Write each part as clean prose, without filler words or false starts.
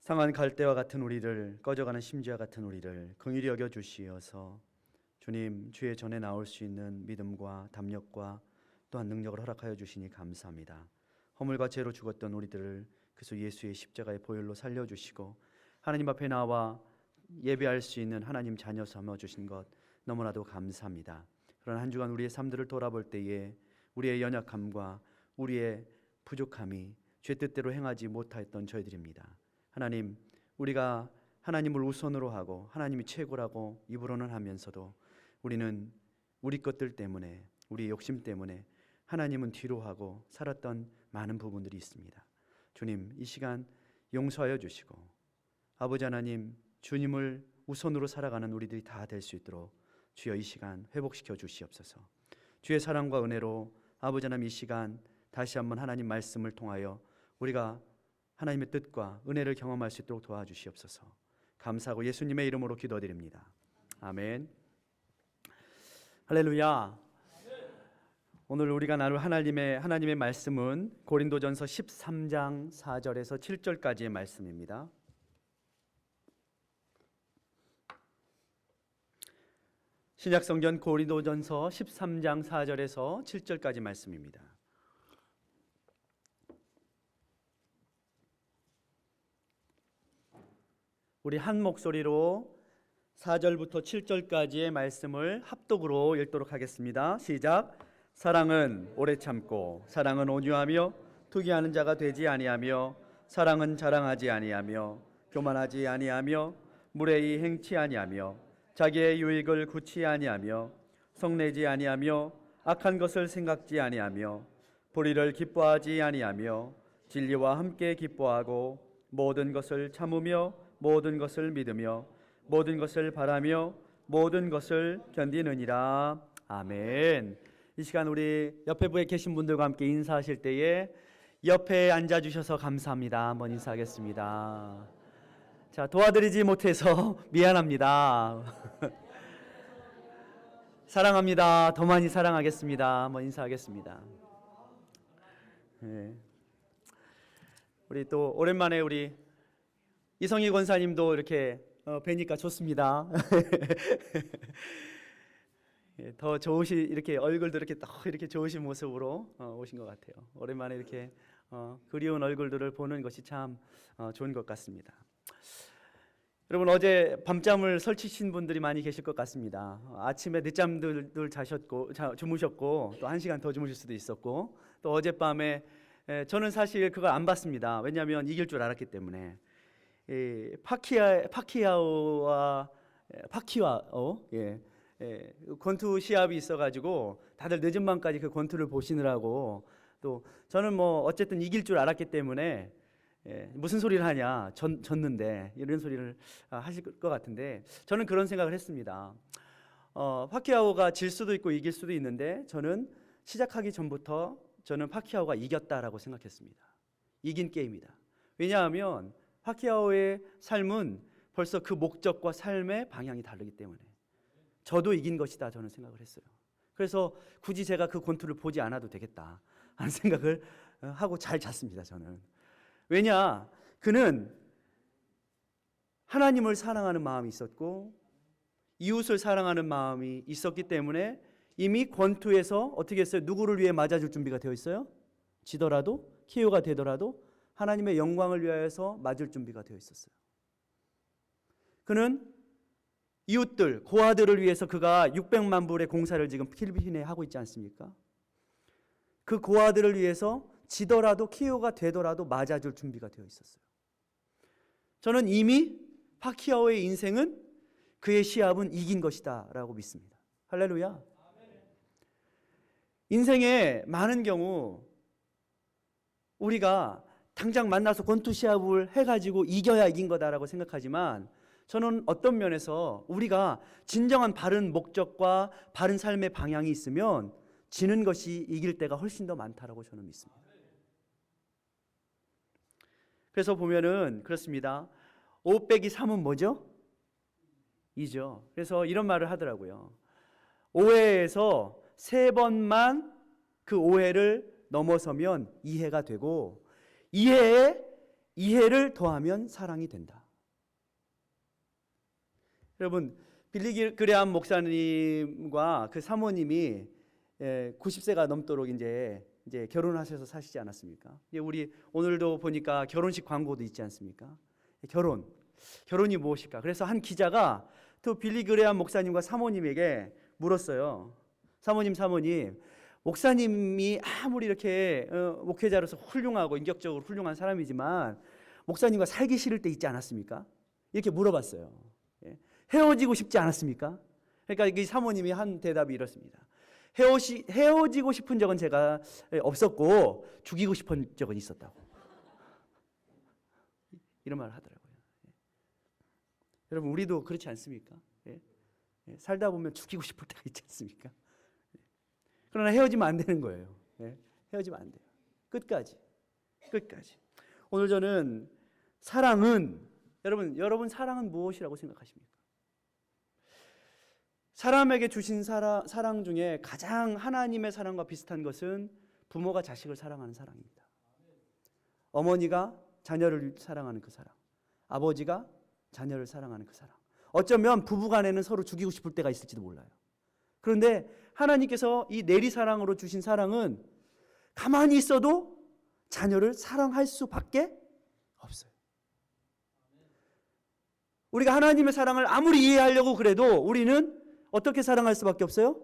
상한 갈대와 같은 우리를, 꺼져가는 심지와 같은 우리를 긍휼히 여겨 주시어서 주님, 주의 전에 나올 수 있는 믿음과 담력과 또한 능력을 허락하여 주시니 감사합니다. 허물과 죄로 죽었던 우리들을 그리스도 예수의 십자가의 보혈로 살려주시고 하나님 앞에 나와 예배할 수 있는 하나님 자녀 삼아주신 것 너무나도 감사합니다. 그런 한 주간 우리의 삶들을 돌아볼 때에 우리의 연약함과 우리의 부족함이 죄 뜻대로 행하지 못하였던 저희들입니다. 하나님, 우리가 하나님을 우선으로 하고 하나님이 최고라고 입으로는 하면서도 우리는 우리 것들 때문에, 우리의 욕심 때문에 하나님은 뒤로 하고 살았던 많은 부분들이 있습니다. 주님, 이 시간 용서하여 주시고 아버지 하나님, 주님을 우선으로 살아가는 우리들이 다 될 수 있도록 주여 이 시간 회복시켜 주시옵소서. 주의 사랑과 은혜로 아버지 하나님, 이 시간 다시 한번 하나님 말씀을 통하여 우리가 하나님의 뜻과 은혜를 경험할 수 있도록 도와주시옵소서. 감사하고 예수님의 이름으로 기도드립니다. 아멘. 할렐루야. 오늘 우리가 나눌 하나님의 말씀은 고린도전서 13장 4절에서 7절까지의 말씀입니다. 신약성경 고린도전서 13장 4절에서 7절까지 말씀입니다. 우리 한 목소리로 4절부터 7절까지의 말씀을 합독으로 읽도록 하겠습니다. 시작. 사랑은 오래 참고 사랑은 온유하며 투기하는 자가 되지 아니하며 사랑은 자랑하지 아니하며 교만하지 아니하며 무례히 행치 아니하며 자기의 유익을 굳이 아니하며 성내지 아니하며 악한 것을 생각지 아니하며 불의를 기뻐하지 아니하며 진리와 함께 기뻐하고 모든 것을 참으며 모든 것을 믿으며 모든 것을 바라며 모든 것을 견디느니라. 아멘. 이 시간 우리 옆에 부에 계신 분들과 함께 인사하실 때에 옆에 앉아주셔서 감사합니다. 한번 인사하겠습니다. 자, 도와드리지 못해서 미안합니다. 사랑합니다. 더 많이 사랑하겠습니다. 한번 인사하겠습니다. 네. 우리 또 오랜만에 우리 이성희 권사님도 이렇게 뵈니까 좋습니다. 더 좋으신 이렇게 얼굴도 이렇게 더 이렇게 좋으신 모습으로 오신 것 같아요. 오랜만에 이렇게 그리운 얼굴들을 보는 것이 참 좋은 것 같습니다. 여러분, 어제 밤잠을 설치신 분들이 많이 계실 것 같습니다. 아침에 늦잠들 주무셨고 또 1시간 더 주무실 수도 있었고 또 어젯밤에 저는 사실 그걸 안 봤습니다. 왜냐하면 이길 줄 알았기 때문에. 파키아오와 권투 시합이 있어가지고 다들 늦은 밤까지 그 권투를 보시느라고 또 저는 뭐 어쨌든 이길 줄 알았기 때문에 무슨 소리를 하냐, 졌는데 이런 소리를 하실 것 같은데 저는 그런 생각을 했습니다. 파키아오가 질 수도 있고 이길 수도 있는데 저는 시작하기 전부터 저는 파키아오가 이겼다라고 생각했습니다. 이긴 게임이다. 왜냐하면 파키아오의 삶은 벌써 그 목적과 삶의 방향이 다르기 때문에 저도 이긴 것이다 저는 생각을 했어요. 그래서 굳이 제가 그 권투를 보지 않아도 되겠다 하는 생각을 하고 잘 잤습니다. 저는. 왜냐, 그는 하나님을 사랑하는 마음이 있었고 이웃을 사랑하는 마음이 있었기 때문에 이미 권투에서 어떻게 했어요? 누구를 위해 맞아줄 준비가 되어 있어요? 지더라도, KO가 되더라도 하나님의 영광을 위하여서 맞을 준비가 되어 있었어요. 그는 이웃들, 고아들을 위해서 그가 600만 불의 공사를 지금 필리핀에 하고 있지 않습니까? 그 고아들을 위해서 지더라도 KO가 되더라도 맞아줄 준비가 되어 있었어요. 저는 이미 파키아오의 인생은 그의 시합은 이긴 것이다 라고 믿습니다. 할렐루야. 인생에 많은 경우 우리가 당장 만나서 권투 시합을 해가지고 이겨야 이긴 거다라고 생각하지만 저는 어떤 면에서 우리가 진정한 바른 목적과 바른 삶의 방향이 있으면 지는 것이 이길 때가 훨씬 더 많다라고 저는 믿습니다. 그래서 보면은 그렇습니다. 5 빼기 3은 뭐죠? 2죠. 그래서 이런 말을 하더라고요. 오해에서 3번만 그 오해를 넘어서면 이해가 되고 이해에 이해를 더하면 사랑이 된다. 여러분, 빌리 그레암 목사님과 그 사모님이 90세가 넘도록 이제 결혼하셔서 사시지 않았습니까? 우리 오늘도 보니까 결혼식 광고도 있지 않습니까? 결혼이 무엇일까? 그래서 한 기자가 또 빌리 그레암 목사님과 사모님에게 물었어요. 사모님, 목사님이 아무리 이렇게 목회자로서 훌륭하고 인격적으로 훌륭한 사람이지만 목사님과 살기 싫을 때 있지 않았습니까? 이렇게 물어봤어요. 헤어지고 싶지 않았습니까? 그러니까 이 사모님이 한 대답이 이렇습니다. 헤어지고 싶은 적은 제가 없었고 죽이고 싶은 적은 있었다고. 이런 말을 하더라고요. 여러분, 우리도 그렇지 않습니까? 살다 보면 죽이고 싶을 때가 있지 않습니까? 그러나 헤어지면 안 되는 거예요. 헤어지면 안 돼요. 끝까지. 오늘 저는 여러분 사랑은 무엇이라고 생각하십니까? 사람에게 주신 사랑 중에 가장 하나님의 사랑과 비슷한 것은 부모가 자식을 사랑하는 사랑입니다. 어머니가 자녀를 사랑하는 그 사랑, 아버지가 자녀를 사랑하는 그 사랑. 어쩌면 부부간에는 서로 죽이고 싶을 때가 있을지도 몰라요. 그런데 하나님께서 이 내리사랑으로 주신 사랑은 가만히 있어도 자녀를 사랑할 수밖에 없어요. 우리가 하나님의 사랑을 아무리 이해하려고 그래도 우리는 어떻게 사랑할 수밖에 없어요?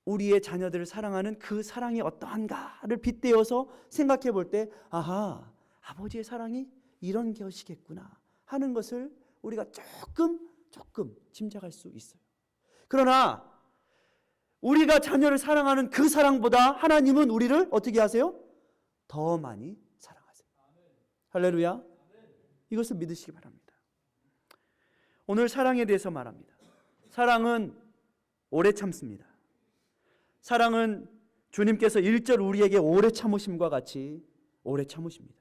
우리의 자녀들을 사랑하는 그 사랑이 어떠한가를 빗대어서 생각해 볼 때, 아하, 아버지의 사랑이 이런 것이겠구나 하는 것을 우리가 조금 짐작할 수 있어요. 그러나 우리가 자녀를 사랑하는 그 사랑보다 하나님은 우리를 어떻게 하세요? 더 많이 사랑하세요. 할렐루야. 이것을 믿으시기 바랍니다. 오늘 사랑에 대해서 말합니다. 사랑은 오래 참습니다. 사랑은 주님께서 1절 우리에게 오래 참으심과 같이 오래 참으십니다.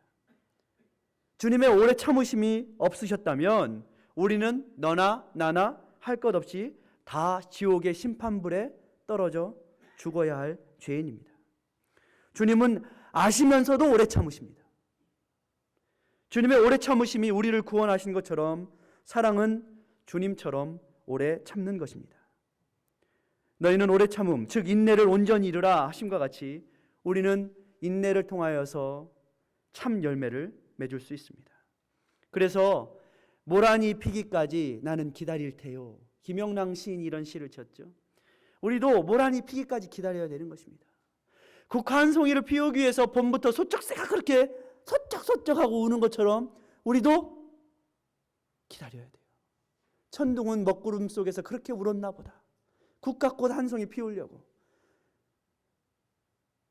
주님의 오래 참으심이 없으셨다면 우리는 너나 나나 할 것 없이 다 지옥의 심판불에 떨어져 죽어야 할 죄인입니다. 주님은 아시면서도 오래 참으십니다. 주님의 오래 참으심이 우리를 구원하신 것처럼 사랑은 주님처럼 오래 참는 것입니다. 너희는 오래 참음, 즉 인내를 온전히 이루라 하심과 같이 우리는 인내를 통하여서 참 열매를 맺을 수 있습니다. 그래서 모란이 피기까지 나는 기다릴 테요. 김영랑 시인이 이런 시를 쳤죠. 우리도 모란이 피기까지 기다려야 되는 것입니다. 국화 송이를 피우기 위해서 봄부터 소쩍새가 그렇게 소쩍소쩍하고 우는 것처럼 우리도 기다려야 돼요. 천둥은 먹구름 속에서 그렇게 울었나 보다. 국화꽃 한 송이 피우려고.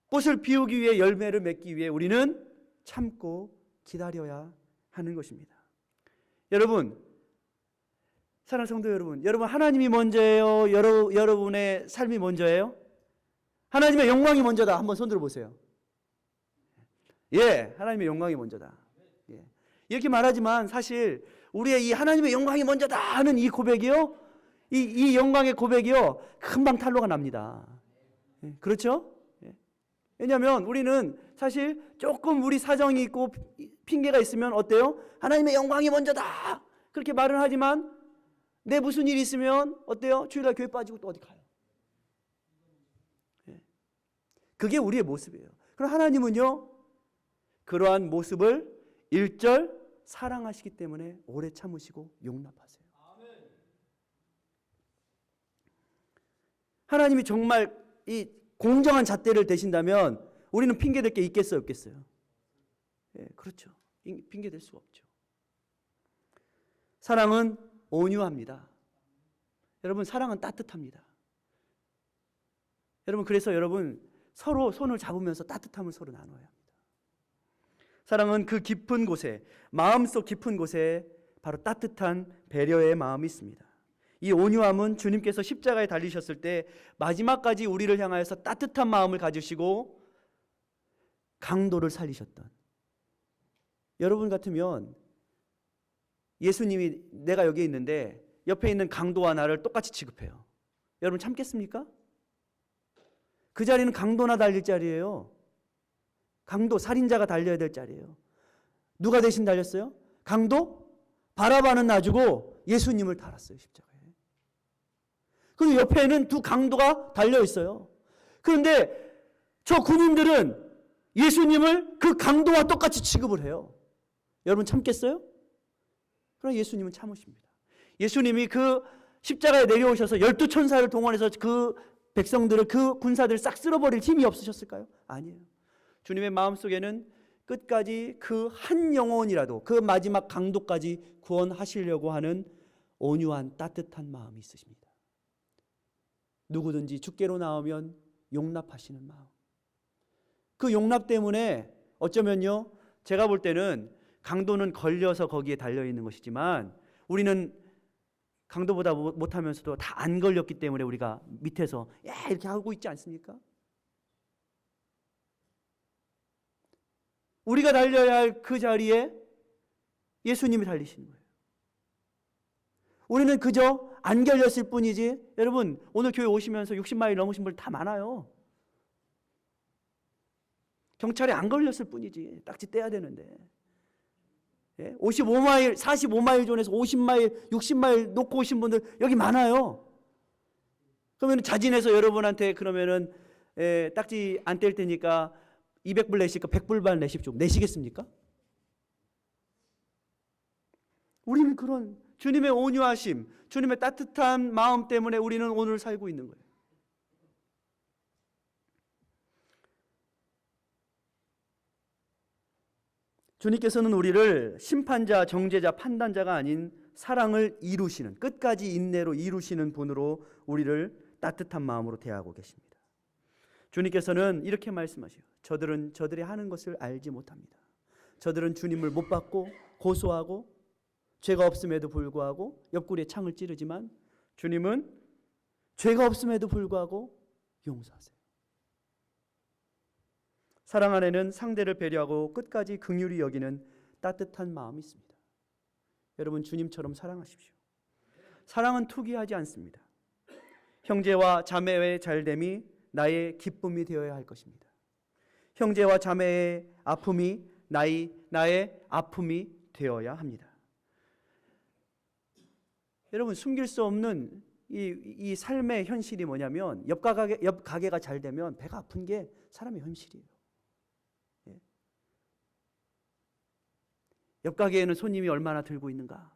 꽃을 피우기 위해 열매를 맺기 위해 우리는 참고 기다려야 하는 것입니다. 여러분, 사랑하는 성도 여러분 하나님이 먼저예요? 여러분의 삶이 먼저예요? 하나님의 영광이 먼저다. 한번 손 들어보세요. 예, 하나님의 영광이 먼저다. 예. 이렇게 말하지만 사실 우리의 이 하나님의 영광이 먼저다 하는 이 고백이요, 이 영광의 고백이요, 금방 탄로가 납니다. 예, 그렇죠? 예. 왜냐하면 우리는 사실 조금 우리 사정이 있고 핑계가 있으면 어때요? 하나님의 영광이 먼저다 그렇게 말은 하지만 내 무슨 일이 있으면 어때요? 주일날 교회 빠지고 또 어디 가요? 예. 그게 우리의 모습이에요. 그럼 하나님은요, 그러한 모습을 1절 사랑하시기 때문에 오래 참으시고 용납하세요. 하나님이 정말 이 공정한 잣대를 대신다면 우리는 핑계댈 게 있겠어요, 없겠어요? 예, 그렇죠. 핑계댈 수가 없죠. 사랑은 온유합니다. 여러분, 사랑은 따뜻합니다. 여러분, 그래서 여러분 서로 손을 잡으면서 따뜻함을 서로 나눠야 합니다. 사랑은 그 깊은 곳에, 마음속 깊은 곳에 바로 따뜻한 배려의 마음이 있습니다. 이 온유함은 주님께서 십자가에 달리셨을 때 마지막까지 우리를 향하여서 따뜻한 마음을 가지시고 강도를 살리셨던, 여러분 같으면 예수님이 내가 여기 있는데 옆에 있는 강도와 나를 똑같이 취급해요. 여러분 참겠습니까? 그 자리는 강도나 달릴 자리예요. 강도, 살인자가 달려야 될 자리예요. 누가 대신 달렸어요? 강도 바라바는 놔주고 예수님을 달았어요, 십자가에. 그리고 옆에는 두 강도가 달려 있어요. 그런데 저 군인들은 예수님을 그 강도와 똑같이 취급을 해요. 여러분 참겠어요? 그러나 예수님은 참으십니다. 예수님이 그 십자가에 내려오셔서 12천사를 동원해서 그 백성들을, 그 군사들을 싹 쓸어버릴 힘이 없으셨을까요? 아니에요. 주님의 마음속에는 끝까지 그 한 영혼이라도, 그 마지막 강도까지 구원하시려고 하는 온유한 따뜻한 마음이 있으십니다. 누구든지 주께로 나오면 용납하시는 마음. 그 용납 때문에 어쩌면요, 제가 볼 때는 강도는 걸려서 거기에 달려있는 것이지만 우리는 강도보다 못하면서도 다 안 걸렸기 때문에 우리가 밑에서 이렇게 하고 있지 않습니까? 우리가 달려야 할 그 자리에 예수님이 달리시는 거예요. 우리는 그저 안 걸렸을 뿐이지. 여러분, 오늘 교회 오시면서 60마일 넘으신 분 다 많아요. 경찰에 안 걸렸을 뿐이지. 딱지 떼야 되는데. 55마일, 45마일 존에서 50마일, 60마일 놓고 오신 분들 여기 많아요. 그러면 자진해서 여러분한테 그러면은 딱지 안 뗄 테니까 200불 내실까 100불만 내십시오. 내시겠습니까? 우리는 그런 주님의 온유하심, 주님의 따뜻한 마음 때문에 우리는 오늘 살고 있는 거예요. 주님께서는 우리를 심판자, 정죄자, 판단자가 아닌 사랑을 이루시는, 끝까지 인내로 이루시는 분으로 우리를 따뜻한 마음으로 대하고 계십니다. 주님께서는 이렇게 말씀하셔요. 저들은 저들이 하는 것을 알지 못합니다. 저들은 주님을 못 받고 고소하고 죄가 없음에도 불구하고 옆구리에 창을 찌르지만 주님은 죄가 없음에도 불구하고 용서하세요. 사랑 안에는 상대를 배려하고 끝까지 긍휼히 여기는 따뜻한 마음이 있습니다. 여러분, 주님처럼 사랑하십시오. 사랑은 투기하지 않습니다. 형제와 자매의 잘됨이 나의 기쁨이 되어야 할 것입니다. 형제와 자매의 아픔이 나의 아픔이 되어야 합니다. 여러분, 숨길 수 없는 이 삶의 현실이 뭐냐면 옆 가게가 잘 되면 배가 아픈 게 사람의 현실이에요. 옆 가게에는 손님이 얼마나 들고 있는가?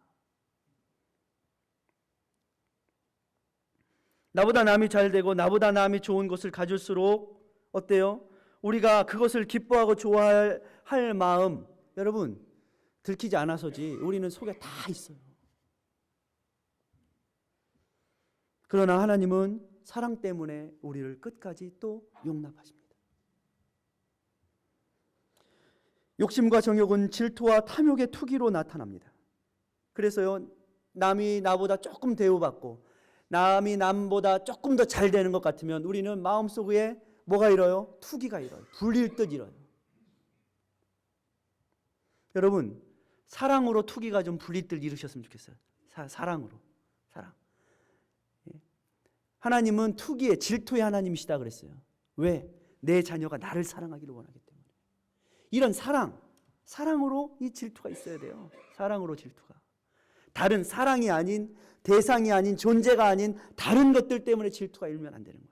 나보다 남이 잘 되고 나보다 남이 좋은 것을 가질수록 어때요? 우리가 그것을 기뻐하고 좋아할 마음, 여러분, 들키지 않아서지 우리는 속에 다 있어요. 그러나 하나님은 사랑 때문에 우리를 끝까지 또 용납하십니다. 욕심과 정욕은 질투와 탐욕의 투기로 나타납니다. 그래서요, 남이 나보다 조금 대우받고 남이 남보다 조금 더 잘 되는 것 같으면 우리는 마음속에 뭐가 일어요? 투기가 일어요. 불릴 듯 일어요. 여러분, 사랑으로 투기가 좀 불릴 듯 이루셨으면 좋겠어요. 사랑으로. 사랑. 하나님은 투기의, 질투의 하나님이시다 그랬어요. 왜? 내 자녀가 나를 사랑하기를 원하기 때문에. 이런 사랑으로 이 질투가 있어야 돼요. 사랑으로 질투가. 다른 사랑이 아닌, 대상이 아닌, 존재가 아닌 다른 것들 때문에 질투가 일면 안 되는 거예요.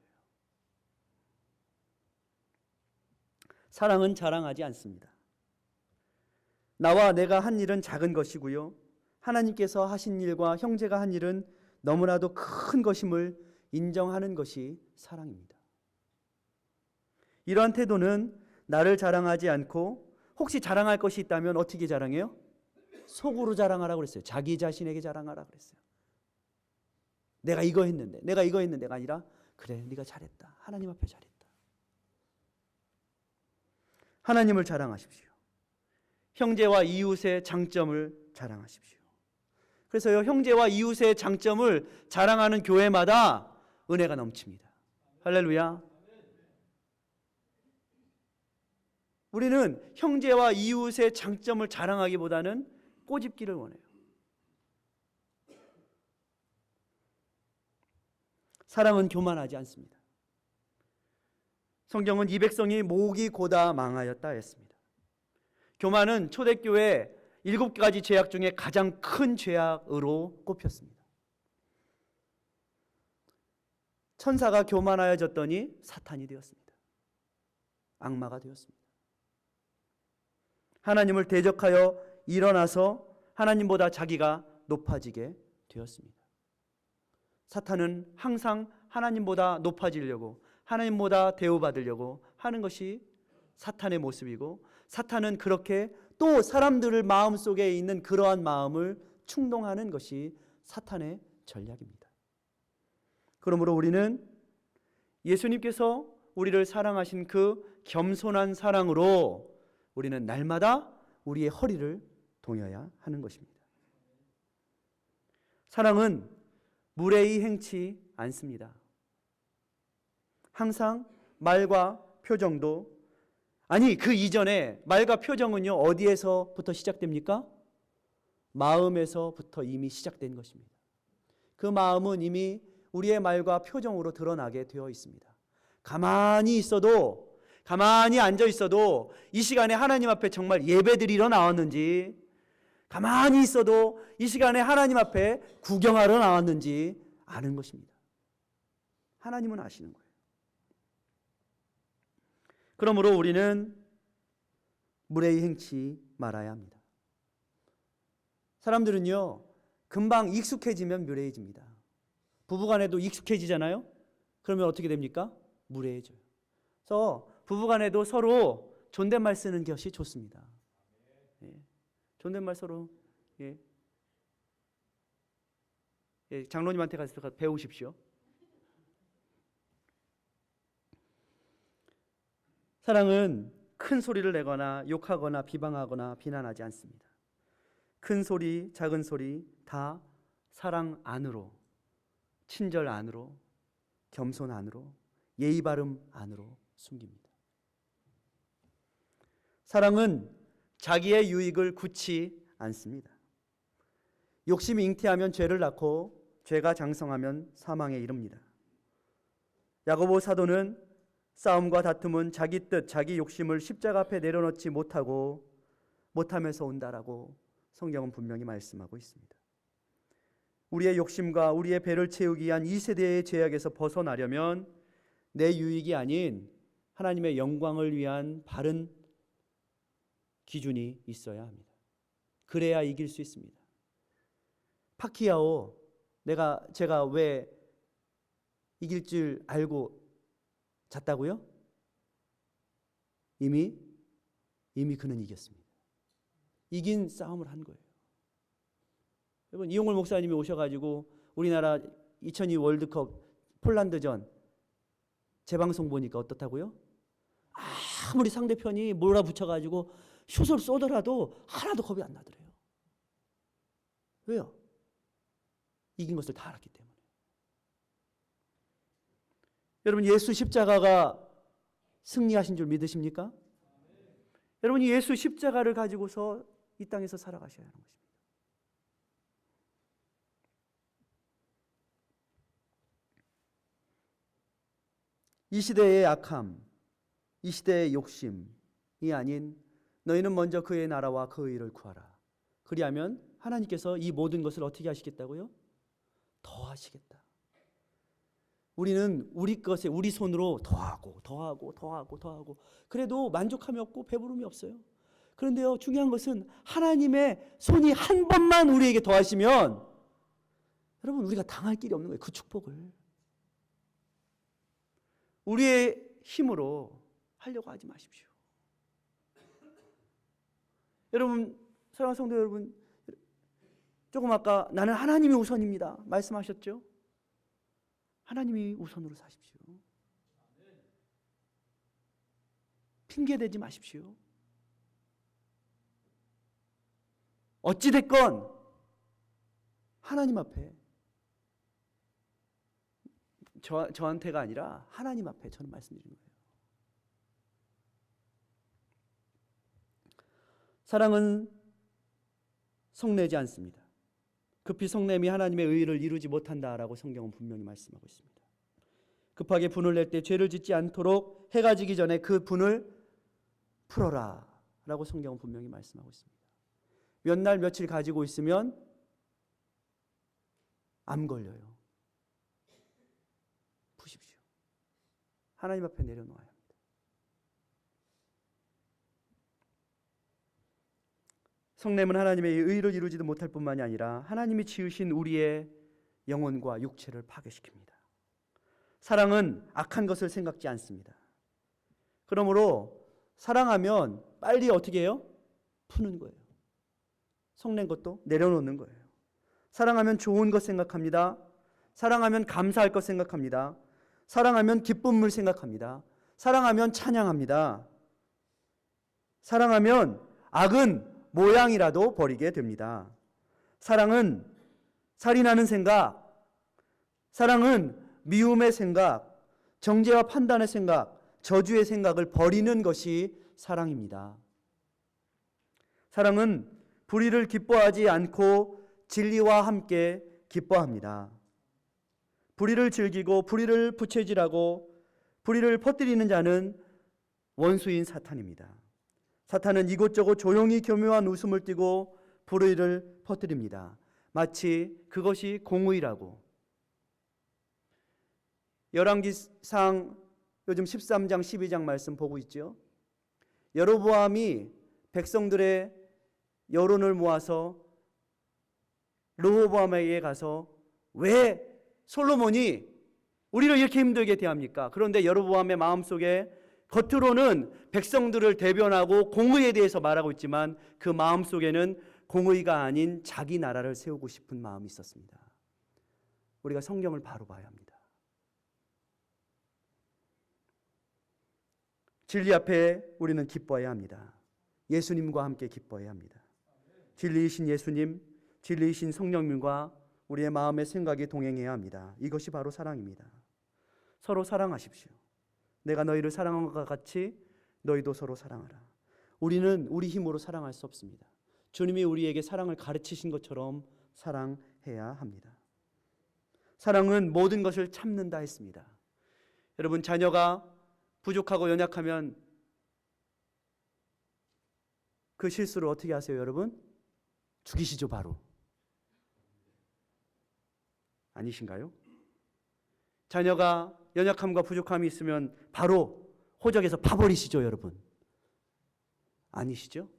사랑은 자랑하지 않습니다. 나와 내가 한 일은 작은 것이고요, 하나님께서 하신 일과 형제가 한 일은 너무나도 큰 것임을 인정하는 것이 사랑입니다. 이러한 태도는 나를 자랑하지 않고, 혹시 자랑할 것이 있다면 어떻게 자랑해요? 속으로 자랑하라고 그랬어요. 자기 자신에게 자랑하라고 그랬어요. 내가 이거 했는데가 아니라, 그래, 네가 잘했다. 하나님 앞에 잘했다. 하나님을 자랑하십시오. 형제와 이웃의 장점을 자랑하십시오. 그래서요, 형제와 이웃의 장점을 자랑하는 교회마다 은혜가 넘칩니다. 할렐루야. 우리는 형제와 이웃의 장점을 자랑하기보다는 꼬집기를 원해요. 사랑은 교만하지 않습니다. 성경은 이 백성이 목이 고다 망하였다 했습니다. 교만은 초대교회 7가지 죄악 중에 가장 큰 죄악으로 꼽혔습니다. 천사가 교만하여졌더니 사탄이 되었습니다. 악마가 되었습니다. 하나님을 대적하여 일어나서 하나님보다 자기가 높아지게 되었습니다. 사탄은 항상 하나님보다 높아지려고, 하나님보다 대우받으려고 하는 것이 사탄의 모습이고, 사탄은 그렇게 또 사람들을 마음속에 있는 그러한 마음을 충동하는 것이 사탄의 전략입니다. 그러므로 우리는 예수님께서 우리를 사랑하신 그 겸손한 사랑으로 우리는 날마다 우리의 허리를 동여야 하는 것입니다. 사랑은 무례히 행치 않습니다. 항상 말과 표정도, 아니 그 이전에 말과 표정은요 어디에서부터 시작됩니까? 마음에서부터 이미 시작된 것입니다. 그 마음은 이미 우리의 말과 표정으로 드러나게 되어 있습니다. 가만히 있어도, 가만히 앉아 있어도 이 시간에 하나님 앞에 정말 예배드리러 나왔는지, 가만히 있어도 이 시간에 하나님 앞에 구경하러 나왔는지 아는 것입니다. 하나님은 아시는 거예요. 그러므로 우리는 무례히 행치 말아야 합니다. 사람들은요 금방 익숙해지면 무례해집니다. 부부간에도 익숙해지잖아요. 그러면 어떻게 됩니까? 무례해져요. 그래서 부부간에도 서로 존댓말 쓰는 것이 좋습니다. 예. 존댓말 서로 장로님한테 가서 배우십시오. 사랑은 큰 소리를 내거나 욕하거나 비방하거나 비난하지 않습니다. 큰 소리, 작은 소리 다 사랑 안으로, 친절 안으로, 겸손 안으로, 예의 바름 안으로 숨깁니다. 사랑은 자기의 유익을 굳지 않습니다. 욕심이 잉태하면 죄를 낳고 죄가 장성하면 사망에 이릅니다. 야고보 사도는 싸움과 다툼은 자기 뜻, 자기 욕심을 십자가 앞에 내려놓지 못하면서 온다라고 성경은 분명히 말씀하고 있습니다. 우리의 욕심과 우리의 배를 채우기 위한 이 세대의 죄악에서 벗어나려면 내 유익이 아닌 하나님의 영광을 위한 바른 기준이 있어야 합니다. 그래야 이길 수 있습니다. 파키아오, 제가 왜 이길 줄 알고 잤다고요? 이미 그는 이겼습니다. 이긴 싸움을 한 거예요. 여러분, 이용걸 목사님이 오셔가지고 우리나라 2002 월드컵 폴란드전 재방송 보니까 어떻다고요? 아무리 상대편이 몰아붙여가지고 슛을 쏘더라도 하나도 겁이 안 나더래요. 왜요? 이긴 것을 다 알았기 때문에. 여러분, 예수 십자가가 승리하신 줄 믿으십니까? 여러분이 예수 십자가를 가지고서 이 땅에서 살아가셔야 하는 것입니다. 이 시대의 악함, 이 시대의 욕심이 아닌 너희는 먼저 그의 나라와 그의 의를 구하라. 그리하면 하나님께서 이 모든 것을 어떻게 하시겠다고요? 더하시겠다. 우리는 우리 것에 우리 손으로 더하고 그래도 만족함이 없고 배부름이 없어요. 그런데요, 중요한 것은 하나님의 손이 한 번만 우리에게 더하시면 여러분, 우리가 당할 길이 없는 거예요. 그 축복을 우리의 힘으로 하려고 하지 마십시오. 여러분, 사랑하는 성도 여러분, 조금 아까 나는 하나님이 우선입니다 말씀하셨죠? 하나님이 우선으로 사십시오. 핑계대지 마십시오. 어찌됐건 하나님 앞에, 저한테가 아니라 하나님 앞에 저는 말씀드리는 거예요. 사랑은 속내지 않습니다. 급히 속냄이 하나님의 의를 이루지 못한다라고 성경은 분명히 말씀하고 있습니다. 급하게 분을 낼 때 죄를 짓지 않도록 해가 지기 전에 그 분을 풀어라 라고 성경은 분명히 말씀하고 있습니다. 몇 날 며칠 가지고 있으면 암 걸려요. 푸십시오. 하나님 앞에 내려놓아야 합니다. 성냄은 하나님의 의를 이루지도 못할 뿐만이 아니라 하나님이 지으신 우리의 영혼과 육체를 파괴시킵니다. 사랑은 악한 것을 생각지 않습니다. 그러므로 사랑하면 빨리 어떻게 해요? 푸는 거예요. 성낸 것도 내려놓는 거예요. 사랑하면 좋은 것 생각합니다. 사랑하면 감사할 것 생각합니다. 사랑하면 기쁨을 생각합니다. 사랑하면 찬양합니다. 사랑하면 악은 모양이라도 버리게 됩니다. 사랑은 살인하는 생각, 사랑은 미움의 생각, 정죄와 판단의 생각, 저주의 생각을 버리는 것이 사랑입니다. 사랑은 불의를 기뻐하지 않고 진리와 함께 기뻐합니다. 불의를 즐기고 불의를 부채질하고 불의를 퍼뜨리는 자는 원수인 사탄입니다. 사탄은 이곳저곳 조용히 교묘한 웃음을 띠고 불의를 퍼뜨립니다. 마치 그것이 공의라고. 열왕기상 요즘 13장 12장 말씀 보고 있죠. 여로보암이 백성들의 여론을 모아서 르호보암에게 가서 왜 솔로몬이 우리를 이렇게 힘들게 대합니까? 그런데 여로보암의 마음속에 겉으로는 백성들을 대변하고 공의에 대해서 말하고 있지만 그 마음속에는 공의가 아닌 자기 나라를 세우고 싶은 마음이 있었습니다. 우리가 성경을 바로 봐야 합니다. 진리 앞에 우리는 기뻐해야 합니다. 예수님과 함께 기뻐해야 합니다. 진리이신 예수님, 진리이신 성령님과 우리의 마음의 생각이 동행해야 합니다. 이것이 바로 사랑입니다. 서로 사랑하십시오. 내가 너희를 사랑한 것과 같이 너희도 서로 사랑하라. 우리는 우리 힘으로 사랑할 수 없습니다. 주님이 우리에게 사랑을 가르치신 것처럼 사랑해야 합니다. 사랑은 모든 것을 참는다 했습니다. 여러분, 자녀가 부족하고 연약하면 그 실수를 어떻게 하세요, 여러분? 죽이시죠, 바로. 아니신가요? 자녀가 연약함과 부족함이 있으면 바로 호적에서 파버리시죠, 여러분. 아니시죠?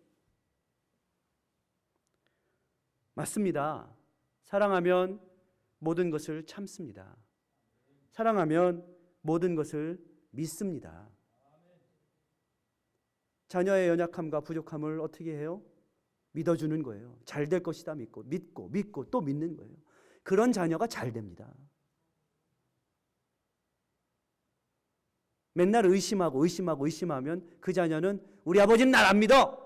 맞습니다. 사랑하면 모든 것을 참습니다. 사랑하면 모든 것을 믿습니다. 자녀의 연약함과 부족함을 어떻게 해요? 믿어주는 거예요. 잘 될 것이다 믿고 또 믿는 거예요. 그런 자녀가 잘 됩니다. 맨날 의심하면 그 자녀는 우리 아버지는 날 안 믿어.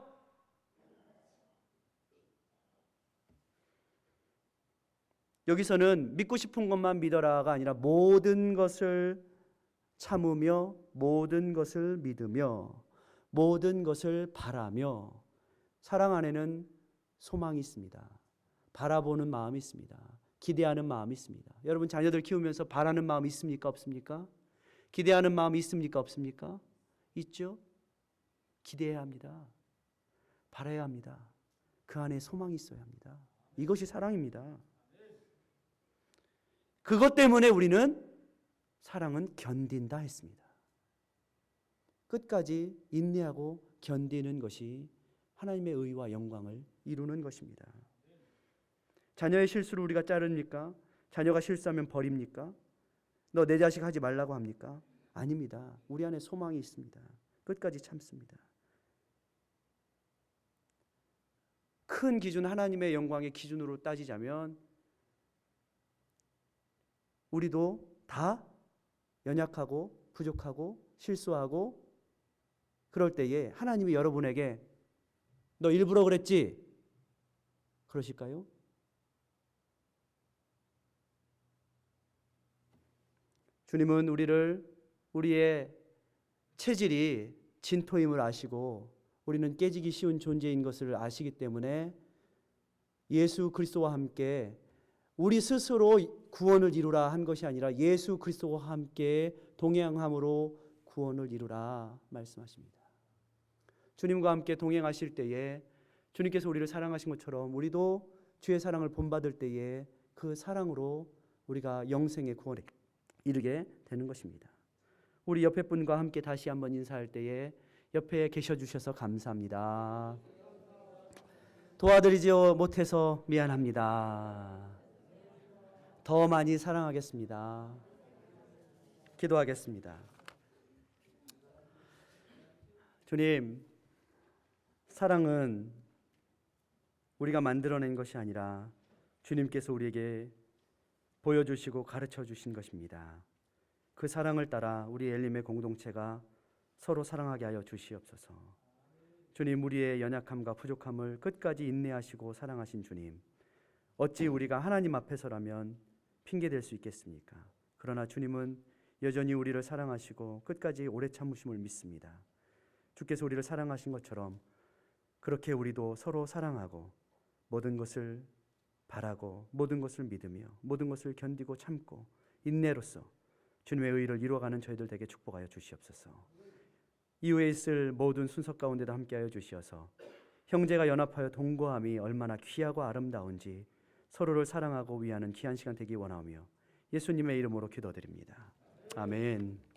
여기서는 믿고 싶은 것만 믿어라가 아니라 모든 것을 참으며 모든 것을 믿으며 모든 것을 바라며 사랑 안에는 소망이 있습니다. 바라보는 마음이 있습니다. 기대하는 마음이 있습니다. 여러분, 자녀들 키우면서 바라는 마음이 있습니까? 없습니까? 기대하는 마음이 있습니까? 없습니까? 있죠? 기대해야 합니다. 바라야 합니다. 그 안에 소망이 있어야 합니다. 이것이 사랑입니다. 그것 때문에 우리는 사랑은 견딘다 했습니다. 끝까지 인내하고 견디는 것이 하나님의 의와 영광을 이루는 것입니다. 자녀의 실수를 우리가 자릅니까? 자녀가 실수하면 버립니까? 너 내 자식 하지 말라고 합니까? 아닙니다. 우리 안에 소망이 있습니다. 끝까지 참습니다. 큰 기준, 하나님의 영광의 기준으로 따지자면 우리도 다 연약하고 부족하고 실수하고 그럴 때에 하나님이 여러분에게 너 일부러 그랬지? 그러실까요? 주님은 우리의 체질이 진토임을 아시고 우리는 깨지기 쉬운 존재인 것을 아시기 때문에 예수 그리스도와 함께 우리 스스로 구원을 이루라 한 것이 아니라 예수 그리스도와 함께 동행함으로 구원을 이루라 말씀하십니다. 주님과 함께 동행하실 때에 주님께서 우리를 사랑하신 것처럼 우리도 주의 사랑을 본받을 때에 그 사랑으로 우리가 영생의 구원에 이르게 되는 것입니다. 우리 옆에 분과 함께 다시 한번 인사할 때에 옆에 계셔 주셔서 감사합니다. 도와드리지 못해서 미안합니다. 더 많이 사랑하겠습니다. 기도하겠습니다. 주님, 사랑은 우리가 만들어낸 것이 아니라 주님께서 우리에게 보여주시고 가르쳐 주신 것입니다. 그 사랑을 따라 우리 엘림의 공동체가 서로 사랑하게 하여 주시옵소서. 주님, 우리의 연약함과 부족함을 끝까지 인내하시고 사랑하신 주님, 어찌 우리가 하나님 앞에서라면 핑계댈 수 있겠습니까? 그러나 주님은 여전히 우리를 사랑하시고 끝까지 오래 참으심을 믿습니다. 주께서 우리를 사랑하신 것처럼 그렇게 우리도 서로 사랑하고 모든 것을 바라고 모든 것을 믿으며 모든 것을 견디고 참고 인내로써 주님의 의를 이루어가는 저희들 되게 축복하여 주시옵소서. 이후에 있을 모든 순서 가운데도 함께하여 주시어서 형제가 연합하여 동거함이 얼마나 귀하고 아름다운지 서로를 사랑하고 위하는 귀한 시간 되기 원하오며 예수님의 이름으로 기도드립니다. 아멘.